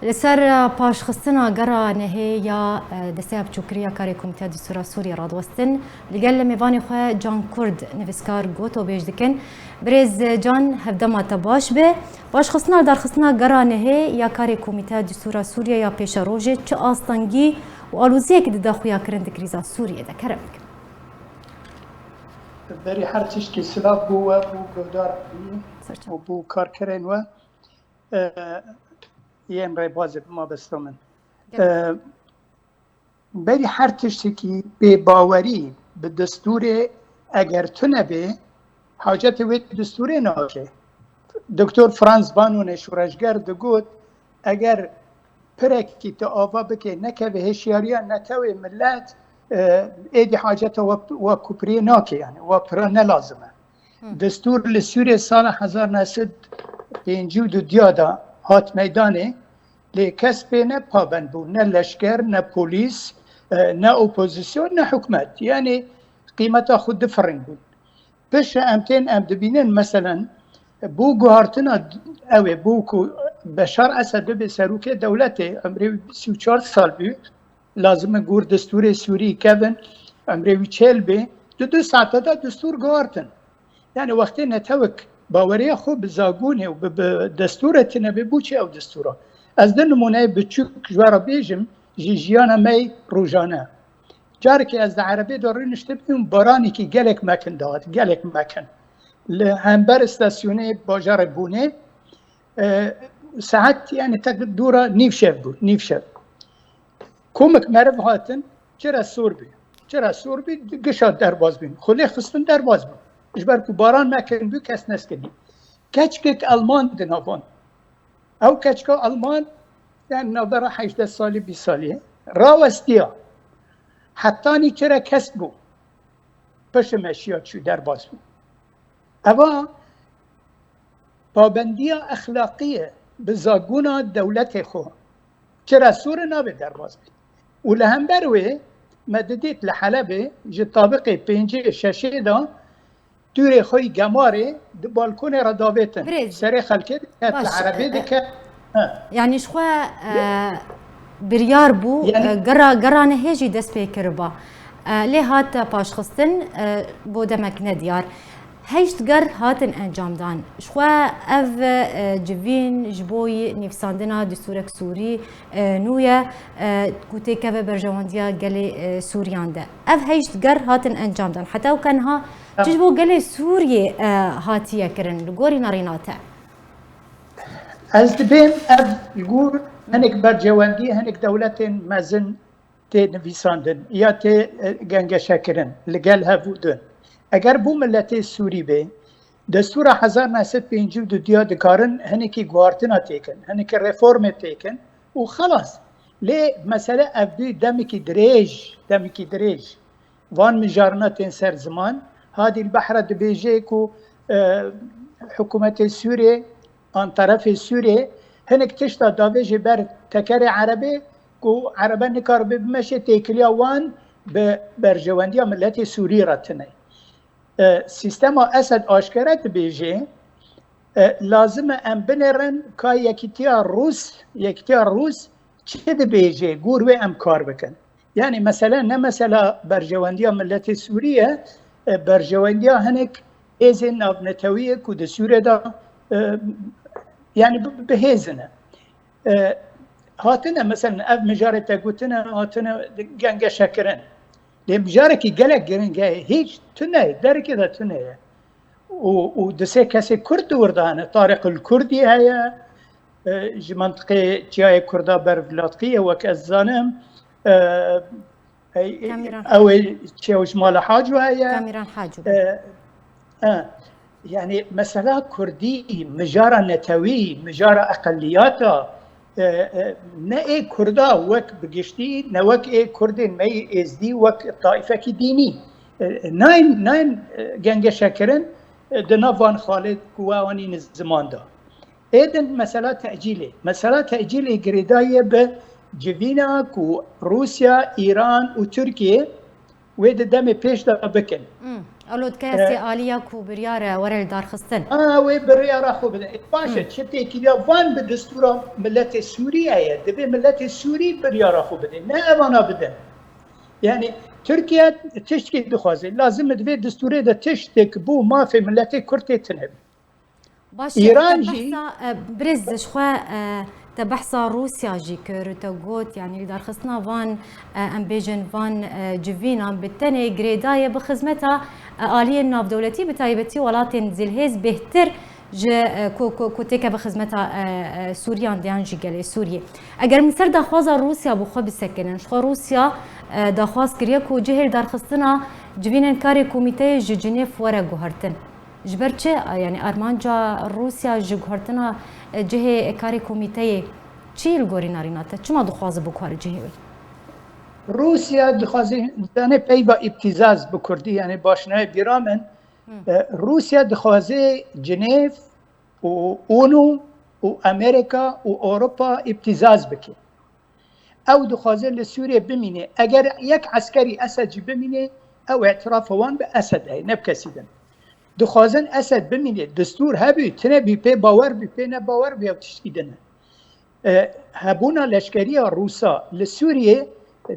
لسر پاشخستنا گرا نهی یا دسته بچوکریا کاری کمیته دستور سوریه رادوستن لگل میوانی خواه جان کرد نویسکار گوت و بیج دکن برز جان هفدما تباش به پاشخستنا در خستنا گرا نهی یا کاری کمیته دستور سوریه یا پیش روژه چه آستانگی و آلوزیه که دا خویا کرند کریزا سوریه دا کرم بری هر تشکی سلاح بو و بو گودار و بو کار کرن و یه امرای بازه ما بستمن بری هر تشتی به باوری به دستور اگر تو نبه حاجت وید دستور ناشه دکتر فرانس بانون شورشگر دگود اگر پرکی تا آوا بکه نکه به هشیاریان نتوی ملت ایدی حاجت و کپری ناکه یعنی و پرا نلازمه دستور لسوری سال 1952 دا هات میدانه لی کس به نه پابند بود نه لشکر نه پولیس نه اپوزیسیون نه حکومت یعنی قیمتا خود فرنگ بود پس امتین ام دبینن مثلا بو گوهارتنا اوه بو کو بشار اسد به سروک دولت امری 34 سال بود لازم گور دستور سوری کبن امری 40 به دو ساعت دا دستور گوهارتن یعنی وقتی نتوک باوری خوب زاگونه و به دستورت نبی بوچه او دستورا از ده نمونه بچوک جوارا بیجم جیجیانا می روزانه جاری که از ده عربی داره نشته بیم بارانی که گلک مکن داد گلک مکن لهمبر استاسیونه باجار بونه ساعت یعنی تک دورا نیف شب بود نیف شب کمک مرف هاتن چرا سور بی گشاد در باز بین خلی خستن در باز بین اجبر که باران مکن بی کس نسکدی کچک آلمان دنوان او کچک آلمان یعنی نظر 18 سالی 20 سالیه راوستیا حتی نی چرا کس بو پش مشیات شو در باز بین اما پابندی اخلاقیه به زاگونا دولت خو چرا سور نابه در باز بین و لهم بروه مددیت لحلبه جه طابق 5-6 دا دوری خوی گماره دو بالکون را داویتن سری خلکه دکت العربی دکت یعنی شخوا بریار بو گرانه هیجی دست پیکر با لی هات پاشخستن بو دمک ندیار هشت گر هاتن انجام دان شخوا اف جوین جبوی نفساندنا دستورک سوری نویا گوته که برجواندیا گلی سوریان ده اف هشت گر هاتن انجام دان حتی و کنها جبو گلی سوری هاتیه کرن لگوری ناریناته از دبیم اف لگور هنک برجواندی هنک دولت مزن تی نفساندن یا تی گنگشه کرن لگل هفودن اگر بو ملت سوری به دستور 1952 دکارن هنکی گوارتنا تیکن هنکی رفورم تیکن و خلاص لی مسئله افدوی دمکی دریج وان مجارنا تین سر زمان هادی البحر دبیجه کو حکومت سوری آن طرف سوری هنک تشتا داویجه بر تکر عربی کو عربا نکار بمشه تیکلیا وان به برجواندی ملت سوری را تنه سیستم اسد آشکارت بیجه لازم ام بنرن که یکیتیا روس چه ده بیجه گور و ام کار بکن یعنی مثلا نه مثلا برجواندی ملت سوریه برجواندی هنک ایزن نابنتویه که ده سوریه دا یعنی بهیزنه هاتنه مثلا اف مجارت گوتنه هاتنه گنگ شکرن لمجاره کی گلک گرنگه هیچ تنه درکی دا تنه و دسه کسی کرد وردانه طارق الکردی هیا منطقه جای کردا برفلاتقیه وک از زانم او چه جمال حاجو هیا کامیران حاجو یعنی مثلا کردی مجاره نتوی مجاره اقلیاتا نه ای کردا وک بگشتی نه وک ای کردین می ازدی وک طائفه کی دینی ناین گنگ شکرن دنوان خالد قوانی زمان دا ایدن مثلا تأجیل گریدای به جوینا کو روسیا ایران و ترکیه وید دم پیش دا بکن اولود کسی آلیا کو بریار ورل دارخستن وی بریار خو بدن باشه چه تکیه وان به دستور ملت سوریه دبی ملت سوری بریار خو بدن نه اوانا بدن یعنی ترکیه تشکی دخوازه لازم دوی دستوره ده تشتک بو ما في ملت کرد تنهب ایران جی برزش خو تبحثا روسيا جي كرتوغوت يعني دارخصنا فان امبيجن فان جيفينا بالتني جريدايه بخدمتها آلية الناف دولتي بتايبتي ولاتن زلهيز بهتر جا كوتيكا بخدمتها سوريان ديان جي قالي سوريا اگر من سر داخوازا روسيا بخو بسكنن شخو روسيا داخواز كريا كو جهل دارخصنا جيفينن كاري كوميتي جنيف ورا جوهرتن جبرچه يعني ارمانجا روسيا جوهرتنا جهه کاری کمیته چی الگوری ناریناته چما دخوازه بکار جهه روسیا دخوازه دانه پی با ابتزاز بکردی یعنی باشنای بیرامن روسیا دخوازه جنیف و اونو و امریکا و اروپا ابتزاز بکه او دخوازه لسوریه بمینه اگر یک عسکری اسد بمینه او اعتراف وان به اسد ای نبکسیدن دخوازن اسد بمینه دستور هبی تنه بی پی باور بی پی نه باور بی او تشکیدنه هبونا لشکری روسا لسوریه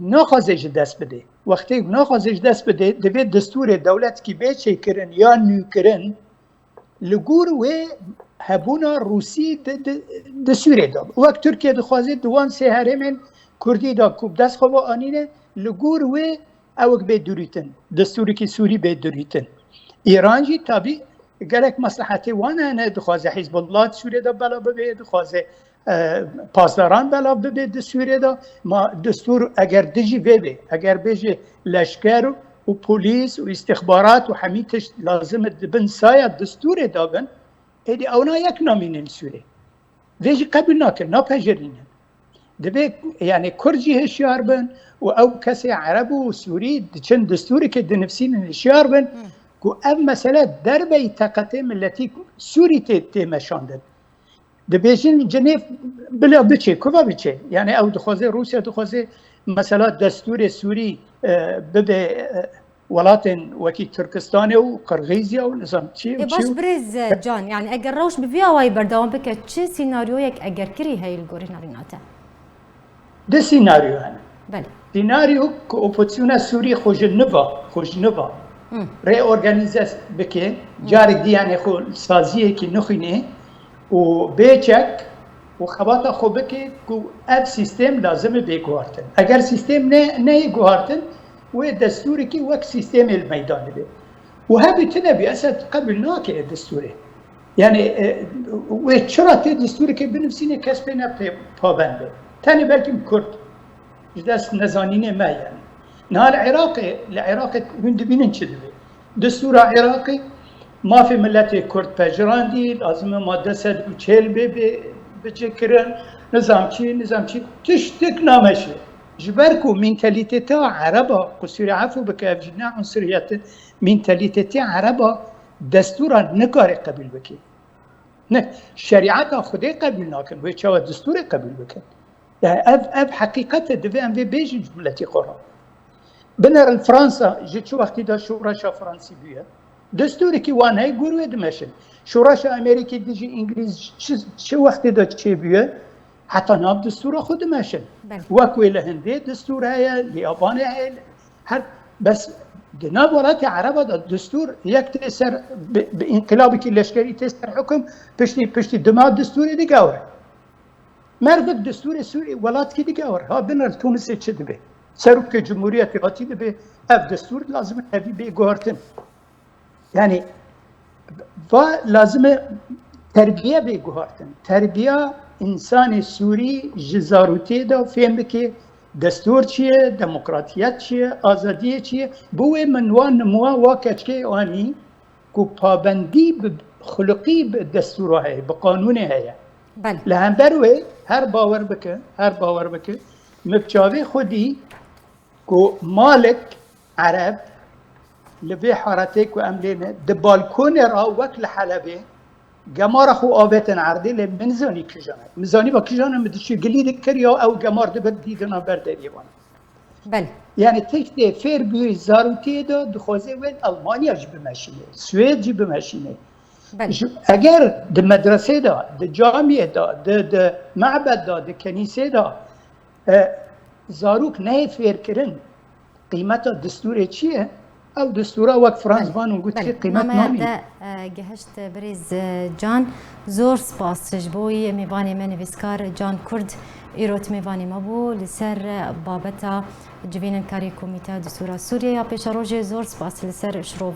ناخوازش دست بده وقتی ناخوازش دست بده دوی دستور دولت کی بیچه کرن یا نو کرن لگور و هبونا روسی د سوریه داد وقت ترکیه دخوازه دوان سه هرمن کردی دا کوب دست خواه آنینه لگور و اوک به دوریتن دستوری که سوری به دوریتن ایران جی طبعی گرک مصلحتی وانه نه دخوازه حزب الله سوریه دا بلا ببه دخوازه پاسداران بلا ببه سوریه دا ما دستور اگر دجی ببه اگر بجه لشکر و پولیس و استخبارات و حمیتش لازم بن سایه دستور دا بن ایدی اونا یک نامینن سوریه ویجی قبل ناکر ناپجرینن دبی یعنی کرجی هشیار بن و او کسی عرب و سوری چند دستوری که دنفسین هشیار بن کو ام مسئله دربه طاقت ملتی سوری تمشاندن دبیجین جنیف بلا بچه کوا بچه یعنی او دخوازه روسیا دخوازه مثلا دستور سوری بده ولاتن وکی ترکستان و قرغیزیا و نظام چی باش برز جان يعني اگر روش بفيا واي بردوام بك چه سيناريو يك اگر كري هاي الجوري ناريناتا ده سيناريو هنا بله سيناريو كأوبوزيسيون سوري خوش نوا ري اورجانيزاس بك جارك دي يعني خو سازيه كي نخينه و بيچك و خباتا خو بك كو اف سيستم لازم بيگوارتن اگر سيستم نه گوارتن و دستوري كي وك سيستم الميدان بي وهذا تنبي اسد قبل ناكي دستوري يعني وشرا دستوري كي بنفسينه كسبنا پابنده تاني بلكي كرد جداس نزانينه ما يعني نهار العراق هند بينن چدبي دستور عراقي ما في ملت كرد پجراندي لازم ماده 140 بچكرن نظام چي تشتك نامشه جبركو منتاليتي عربا قصير عفو بكافجنا عنصريات منتاليتي عربا دستورا نكاري قبل بكي نه شريعتا خدي قبل ناكن ويشاو دستور قبل بكن يعني اب حقيقه دفي ام في بيجي جملتي قران بنر الفرنسا جيت شو وقت دا شوراشا فرنسي بيه دستوري كي وان هي غورو دمشن شوراشا امريكي ديجي انجليز شو وقت دا تشي بيه حتى ناب دستور خود ماشن وكوي لهندي دستور هي اليابان هي هر بس جناب ولات عربه الدستور يك تاثر بانقلابك اللشكري تاثر حكم بشتي دماء دستوري دي قاور مرفق دستور سوري ولات كي دي قاور ها بنر تونس تشدبه سرك جمهوريه راتي به اف دستور لازم ابي بيغورتن يعني لازم تربيه بيغورتن تربيه انسان سوری جزاروتی دا فهم که دستور چیه دموکراتیت چیه آزادی چیه بوی منوان نموا واکچ که آنی کو پابندی خلقی به دستور های به قانون های بله لهم بروی هر باور بکه مبچاوی خودی کو مالک عرب لبی حارته کو املینه د بالکون را وکل حلبه جمار خو آبتن عردی لمنزانی کجانه مزانی با کجانه مدشی گلید کریا او جمار ده بدیدنا برداری وان بله يعني تكتي فير بي زاروتي دا دخوزي وين ألمانيا جي بمشينه سويد جي بمشينه بله اگر د مدرسه دا د جامعه دا د معبد دا د کنیسه دا زاروک نه فیر کرن قیمت دستور چیه او دستور وقت فرانس وانو گوت که قیمت نامی گهشت بریز جان زور سپاس جبوی میوانی من ویسکار جان کرد ایروت میوانی ما بو لسر بابتا جوینن کاری کمیته دستور سوریه یا پیش روژه زور سپاس لسر شروع